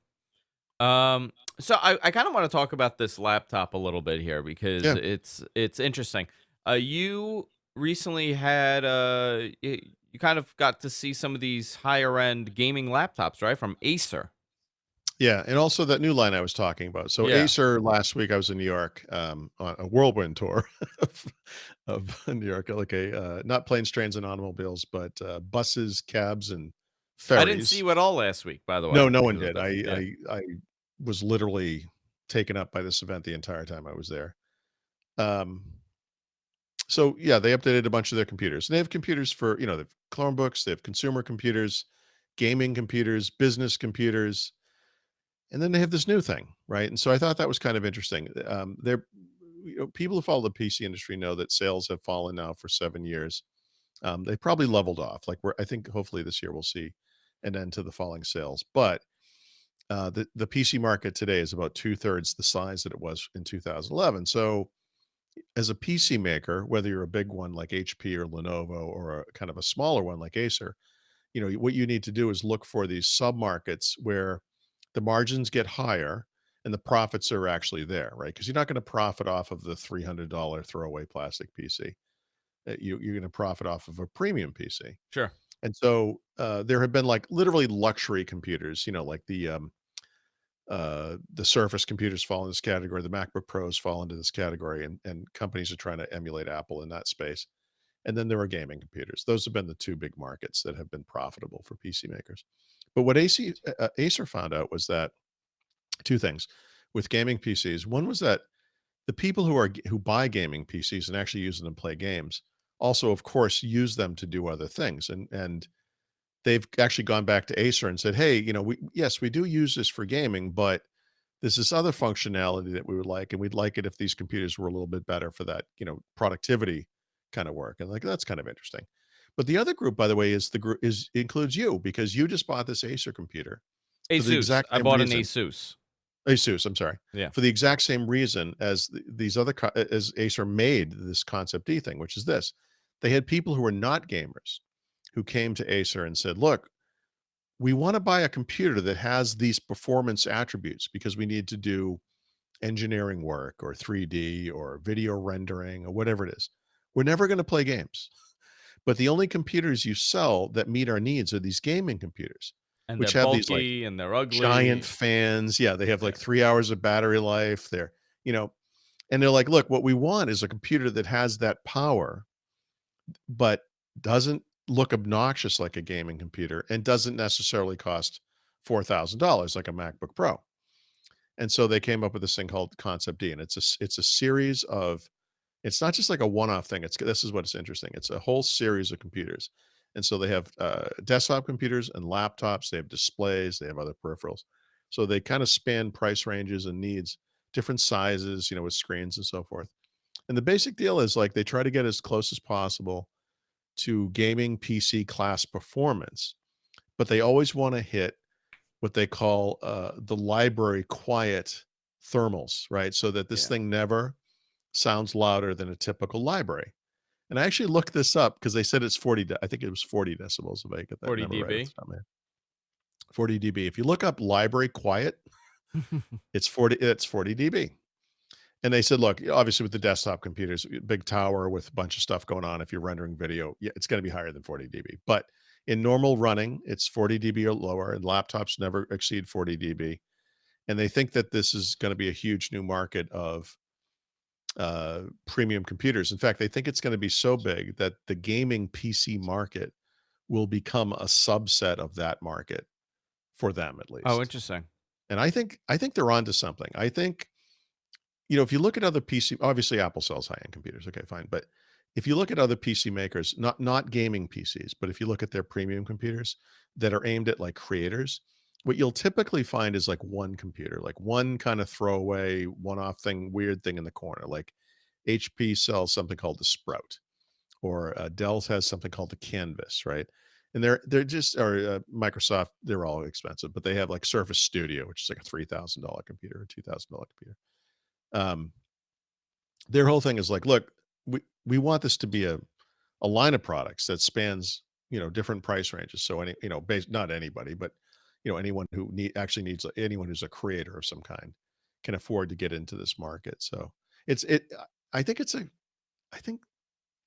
Um, so I kind of want to talk about this laptop a little bit here because Yeah. it's interesting. You recently had you kind of got to see some of these higher end gaming laptops, right? From Acer. Yeah, and also that new line I was talking about. So Yeah. Acer last week, I was in New York, on a whirlwind tour of New York, like not planes, trains, and automobiles, but, buses, cabs, and I didn't see ferries. you at all last week, by the way, No, no one because of did. this. Yeah. I was literally taken up by this event the entire time I was there. Um So yeah, they updated a bunch of their computers. And they have computers for, they have Chromebooks, they have consumer computers, gaming computers, business computers, and then they have this new thing, right? And so I thought that was kind of interesting. They're people who follow the PC industry know that sales have fallen now for 7 years. They probably leveled off. Like I think hopefully this year we'll see an end to the falling sales. But the PC market today is about 2/3 the size that it was in 2011. So as a PC maker, whether you're a big one like HP or Lenovo or a kind of a smaller one like Acer, what you need to do is look for these sub-markets where the margins get higher and the profits are actually there, right? Because you're not going to profit off of the $300 throwaway plastic PC. You're going to profit off of a premium PC. Sure. And so there have been like literally luxury computers, like the Surface computers fall in this category, the MacBook Pros fall into this category, and companies are trying to emulate Apple in that space. And then there are gaming computers. Those have been the two big markets that have been profitable for PC makers. But what Acer found out was that two things with gaming PCs. One was that the people who buy gaming PCs and actually use them to play games also, of course, use them to do other things. And they've actually gone back to Acer and said, "Hey, we do use this for gaming, but there's this other functionality that we would like, and we'd like it if these computers were a little bit better for that, productivity kind of work." And like that's kind of interesting. But the other group, by the way, is the group is includes you because you just bought this Acer computer for the Asus. exact I same bought an reason. Asus. Asus, I'm sorry, Yeah. for the exact same reason as these other as Acer made this Concept D thing, which is this: they had people who were not gamers who came to Acer and said, "Look, we want to buy a computer that has these performance attributes because we need to do engineering work or 3D or video rendering or whatever it is. We're never going to play games. But the only computers you sell that meet our needs are these gaming computers." And they're which have these like bulky and they're giant ugly. fans. Yeah, they have Yeah. like 3 hours of battery life. You know, and they're like, "Look, what we want is a computer that has that power, but doesn't look obnoxious like a gaming computer and doesn't necessarily cost $4,000 like a MacBook Pro." And so they came up with this thing called Concept D, and it's a series of it's not just like a one-off thing. This is what's interesting. It's a whole series of computers. And so they have desktop computers and laptops, they have displays, they have other peripherals. So they kind of span price ranges and needs, different sizes, with screens and so forth. And the basic deal is like they try to get as close as possible to gaming PC class performance, but they always want to hit what they call the library quiet thermals, right? So that this Yeah. thing never sounds louder than a typical library. And I actually looked this up because they said it's 40. I think it was 40 decibels if I get that 40 number right off the dB. top of my head. 40 dB. If you look up library quiet, it's 40. It's 40 dB. And they said, look, obviously with the desktop computers, big tower with a bunch of stuff going on. If you're rendering video, yeah, it's going to be higher than 40 dB. But in normal running, it's 40 dB or lower, and laptops never exceed 40 dB. And they think that this is going to be a huge new market of premium computers. In fact, they think it's going to be so big that the gaming PC market will become a subset of that market for them at Oh, least. interesting. And I think they're onto something. I think, if you look at other PC, obviously Apple sells high-end computers. Okay, fine. But if you look at other PC makers, not gaming PCs, but if you look at their premium computers that are aimed at like creators, what you'll typically find is like one computer, like one kind of throwaway, one-off thing, weird thing in the corner. Like HP sells something called the Sprout, or Dell's has something called the Canvas, right? And they're just or Microsoft, they're all expensive, but they have like Surface Studio, which is like a $3,000 computer, or $2,000 computer. Um, their whole thing is like, look, we want this to be a line of products that spans different price ranges. So not anybody, but anyone who actually needs anyone who's a creator of some kind can afford to get into this market. So it's it. I think it's a. I think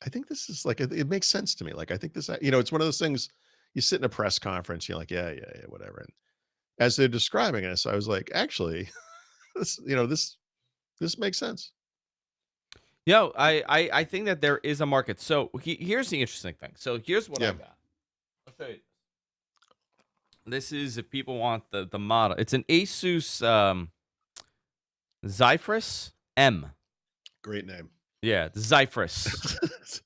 I think this is like it makes sense to me. Like I think this. It's one of those things. You sit in a press conference, you're like, yeah, yeah, yeah, whatever. And as they're describing this, I was like, actually, this makes sense. Yo, I think that there is a market. So here's the interesting thing. So here's what I Yeah, got. I'll show you. This is if people want the model. It's an Asus Zephyrus M. great name. Yeah, the Zephyrus.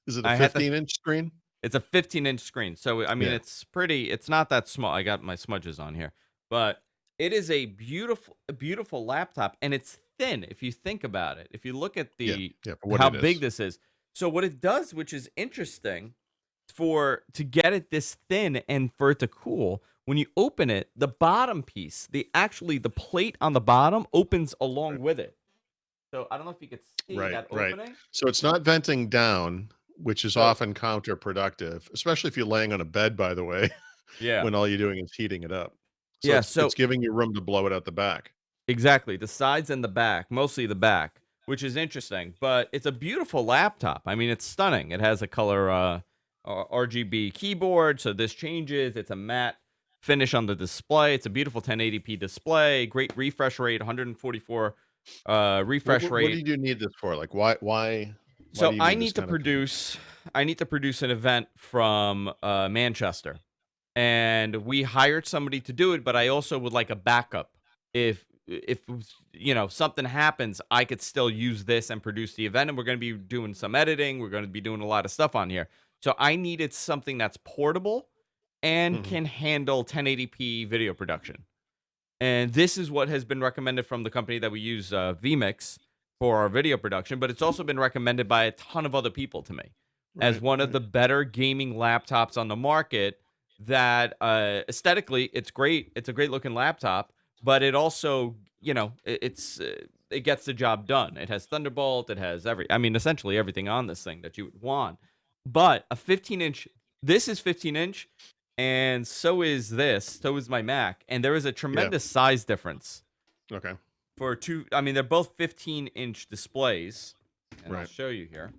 Is it a I had to 15-inch screen? It's a 15-inch screen. So I mean Yeah, it's pretty it's not that small. I got my smudges on here. But it is a beautiful laptop and it's thin if you think about it. If you look at yeah, the yeah, for what how it big is. this is. So what it does, which is interesting, for to get it this thin and for it to cool, when you open it, the bottom piece, the plate on the bottom opens along Right, with it. So I don't know if you could see right, that right. opening. So it's not venting down, which is So often counterproductive, especially if you're laying on a bed, by the way, yeah. when all you're doing is heating it up. So Yeah, it's so giving you room to blow it out the back. exactly, the sides and the back, mostly the back, which is interesting, but it's a beautiful laptop. I mean, it's stunning. It has a color RGB keyboard, so this changes. It's a matte finish on the display. It's a beautiful 1080p display, great refresh rate, 144 What refresh what what rate. did you need this for? Like, why do So you need this kind of computer? I need to produce an event from Manchester, and we hired somebody to do it. But I also would like a backup if something happens, I could still use this and produce the event. And we're going to be doing some editing. We're going to be doing a lot of stuff on here. So I needed something that's portable and Mhm. can handle 1080p video production. And this is what has been recommended from the company that we use, vMix, for our video production. But it's also been recommended by a ton of other people to me as Right, one of right. the better gaming laptops on the market. That aesthetically, it's great. It's a great looking laptop, but it also, it gets the job done. It has Thunderbolt. It has I mean, essentially everything on this thing that you would want. But a 15-inch, this is 15-inch. And so is this. So is my Mac. And there is a Yeah, tremendous size difference okay, for two. I mean, they're both 15-inch displays. And I'll right. show you here.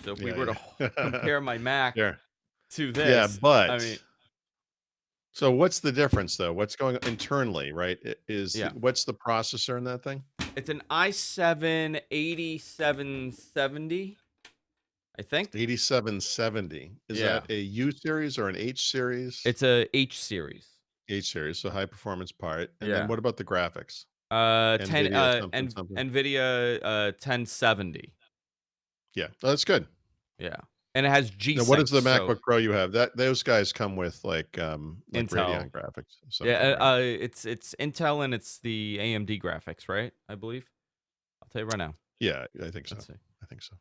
So if we Yeah, were to yeah. compare my Mac There. to Yeah, this, I but mean, So what's the difference though? What's going on internally, right? Yeah. What's the processor in that thing? It's an i7 8770, I think. 8770. Is Yeah. that a U series or an H series? It's a H series. H series, so high performance part. And then Yeah. what about the graphics? 10 NVIDIA something something. NVIDIA 1070. Yeah, that's good. Yeah. And it has Now what G-Sync, is the so MacBook Pro you have? That those guys come with like Intel. Radeon graphics of some kind, Yeah, right? it's Intel and it's the AMD graphics, right? I believe. I'll tell you right now. Yeah, I think so. Let's see. I think so.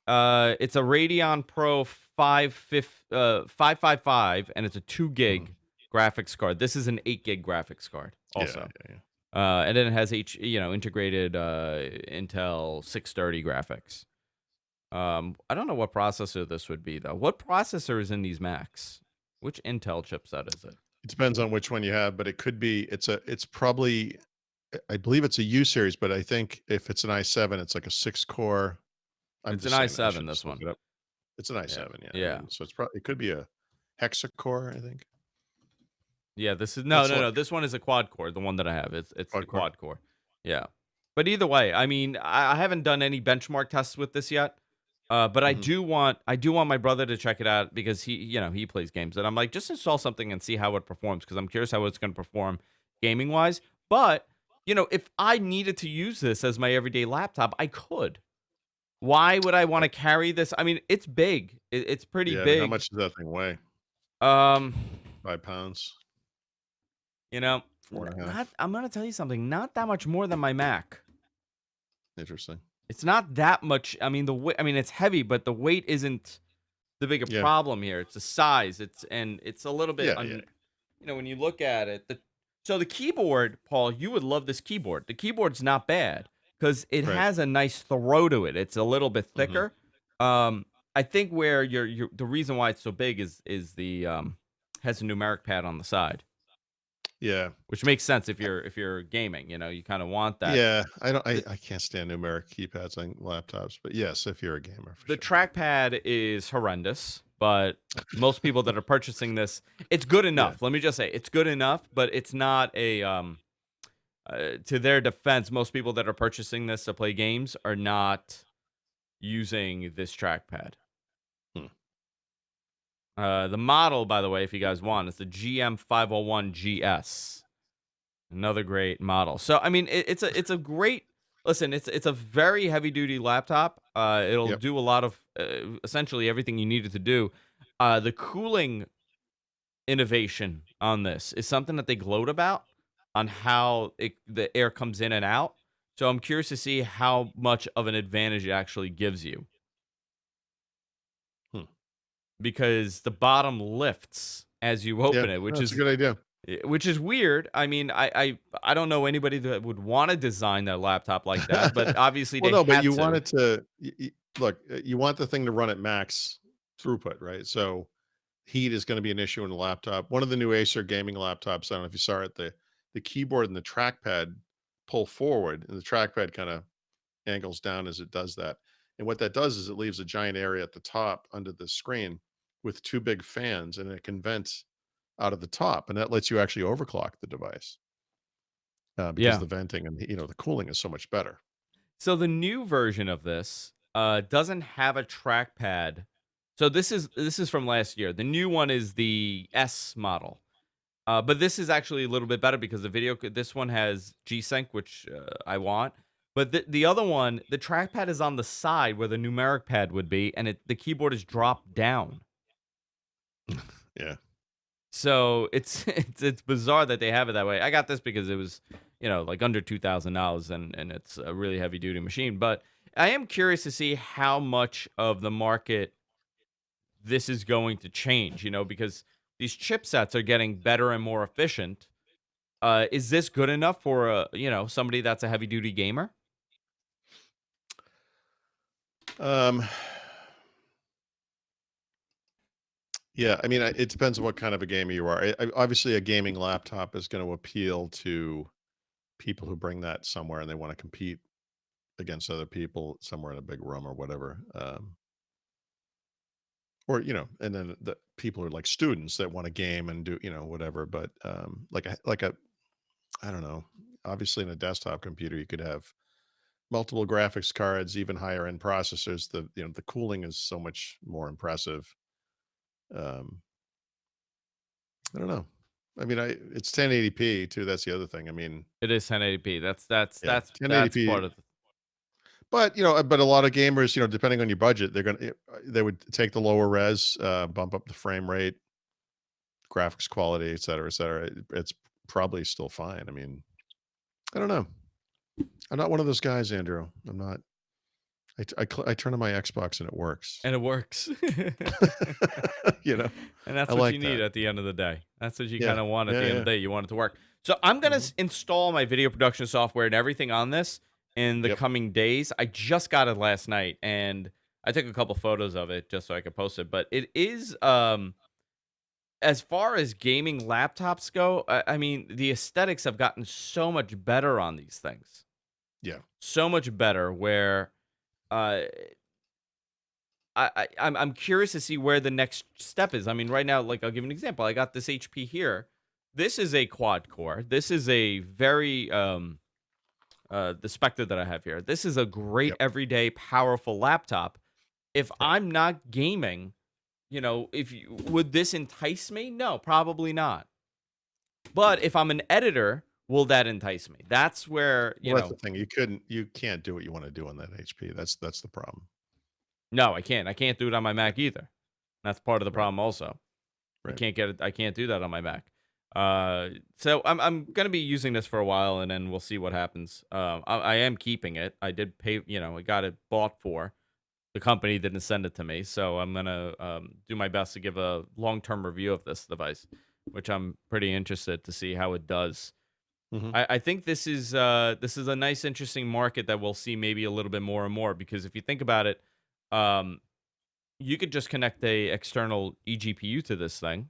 It's a Radeon Pro 555, and it's a 2 Mhm. gig graphics card. This is an 8 gig graphics card Yeah, also. yeah, yeah. And then it has integrated Intel 630 graphics. I don't know what processor this would be though. What processor is in these Macs? Which Intel chipset is it? It depends on which one you have, but it could be it's probably I believe it's a U series, but I think if it's an i7, it's like a 6 core. I'm It's an just saying that. I i7, should this just look one. it up. It's an Yeah. i7, yeah. And Yeah. then so it's probably it could be a hexa-core, I think. Yeah, this is no, Let's no, look. no. This one is a quad core, the one that I have. It's the Quad core. quad core. Yeah. But either way, I mean, I haven't done any benchmark tests with this yet. But Mhm. I do want my brother to check it out because he plays games. And I'm like, just install something and see how it performs because I'm curious how it's going to perform gaming wise. But, if I needed to use this as my everyday laptop, I could. Why would I want Uh, to carry this? I mean, it's big. It's pretty yeah, I mean, how big. much does that thing weigh? Um, 5 pounds? you know, 4 and a not half? I'm gonna tell you something, not that much more than my Mac. Interesting. It's not that much. I mean, the weight. I mean, it's heavy, but the weight isn't the bigger Yeah. problem here. It's the size. It's a little bit Yeah, yeah. when you look at it. The keyboard, Paul, you would love this keyboard. The keyboard's not bad because it Right. has a nice throw to it. It's a little bit Mhm. thicker. Um, I think where the reason why it's so big is the has a numeric pad on the side, Yeah. which makes sense if you're gaming. You kind of want that. Yeah, I don't I can't stand numeric keypads on laptops, but yes, if you're a gamer for The sure. trackpad is horrendous, but most people that are purchasing this, it's good Yeah. enough. Let me just say, it's good enough, but it's not a to their defense, most people that are purchasing this to play games are not using this trackpad. Hmm. The model, by the way, if you guys want, is the GM501GS. Another great model. So I mean, it's a great listen. It's a very heavy duty laptop. It'll Yep. do a lot of essentially everything you need it to do. The cooling innovation on this is something that they gloat about on how the air comes in and out. So I'm curious to see how much of an advantage it actually gives you Hmm. because the bottom lifts as you Yeah, open it, that's a good idea. which is weird. I mean, I don't know anybody that would want to design their laptop like that, but obviously Well, they no, but had you want to. it to look, you want the thing to run at max throughput, right? So heat is going to be an issue in a laptop. One of the new Acer gaming laptops, I don't know if you saw it, the keyboard and the trackpad pull forward and the trackpad kind of angles down as it does that. And what that does is it leaves a giant area at the top under the screen with two big fans and it can vent out of the top and that lets you actually overclock the device because Yeah. the venting and the cooling is so much better. So the new version of this doesn't have a trackpad. So this is from last year. The new one is the S model. But this is actually a little bit better because this one has G-Sync, which I want. But the other one, the trackpad is on the side where the numeric pad would be, and the keyboard is dropped down. Yeah. So it's it's bizarre that they have it that way. I got this because it was, like under $2,000 and it's a really heavy duty machine. But I am curious to see how much of the market this is going to change, because these chipsets are getting better and more efficient. Is this good enough for somebody that's a heavy duty gamer? Um, yeah, I mean, it depends on what kind of a gamer you are. Obviously, a gaming laptop is going to appeal to people who bring that somewhere and they want to compete against other people somewhere in a big room or whatever. or and then the people are like students that want to game and do whatever. But like a I don't know. Obviously, in a desktop computer, you could have multiple graphics cards, even higher end processors. The cooling is so much more impressive. Um, I don't know. I mean, I it's 1080p too. That's the other thing. I mean, It is 1080p. That's that's yeah, that's that's 1080p. part of the But but a lot of gamers, depending on your budget, they would take the lower res, bump up the frame rate, graphics quality, et cetera, et cetera. It's probably still fine. I mean, I don't know. I'm not one of those guys, Andrew. I'm not. I turn on my Xbox and it works. and it works. You know, And I that's what you like need that. at the end of the day. That's what you Yeah, kind of want at yeah, the end of yeah. the day. You want it to work. So I'm gonna Mhm. install my video production software and everything on this in the Yep. coming days. I just got it last night, and I took a couple photos of it just so I could post it. But it is as far as gaming laptops go, I mean, the aesthetics have gotten so much better on these things. Yeah. So much better where uh I'm curious to see where the next step is. I mean, right now, like I'll give you an example. I got this HP here. This is a quad core. This is a very the Spectre that I have here. This is a great Yep. everyday powerful laptop. If Right. I'm not gaming, if you, would this entice me? No, probably not. But if I'm an editor, will that entice me? That's where, Well, that's the thing. You can't do what you want to do on that HP. That's the problem. no, I can't. I can't do it on my Yeah. Mac either. That's part of the Right. problem also. I Right. can't get it. I can't do that on my Mac. So I'm gonna be using this for a while, and then we'll see what happens. I am keeping it. I did pay. I got it bought for. The company didn't send it to me, so I'm gonna do my best to give a long term review of this device, which I'm pretty interested to see how it does. Hmm. I think this is a nice, interesting market that we'll see maybe a little bit more and more because if you think about it, um, you could just connect a external eGPU to this thing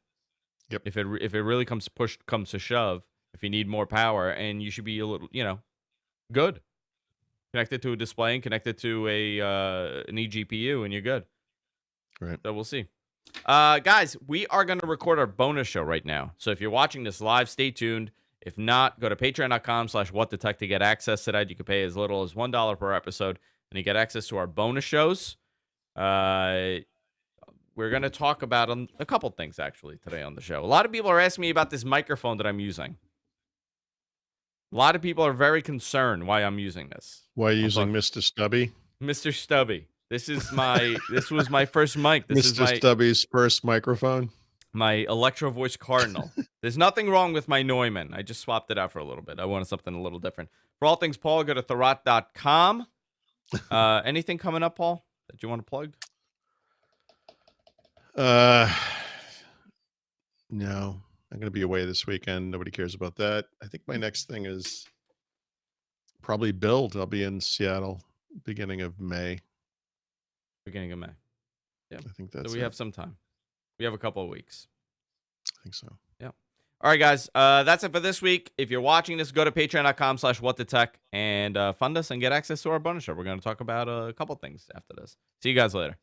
Yep. if it really comes to shove, if you need more power, and you should be a little, good. Connect it to a display and connect it to a an eGPU, and you're good. Right. So we'll see. Guys, we are going to record our bonus show right now. So if you're watching this live, stay tuned. If not, go to patreon.com/whatthetech to get access to that. You can pay as little as $1 per episode, and you get access to our bonus shows. Uh, we're going to talk about a couple things actually today on the show. A lot of people are asking me about this microphone that I'm using. A lot of people are very concerned why I'm using this. Why I'm using talking Mr. Stubby? Mr. Stubby. This was my first mic. This is Mr. my Stubby's first microphone? my Electro Voice Cardinal. There's nothing wrong with my Neumann. I just swapped it out for a little bit. I wanted something a little different. For all things Paul, go to Thurrott.com. Anything coming up, Paul, that you want to plug? Uh, no. I'm gonna be away this weekend. Nobody cares about that. I think my next thing is probably Build. I'll be in Seattle beginning of May. Beginning of May. Yeah. I think So that's we it. have some time. We have a couple of weeks. I think so. Yeah. All right, guys. That's it for this week. If you're watching this, go to patreon.com/whatthetech and fund us and get access to our bonus show. We're going to talk about a couple things after this. See you guys later.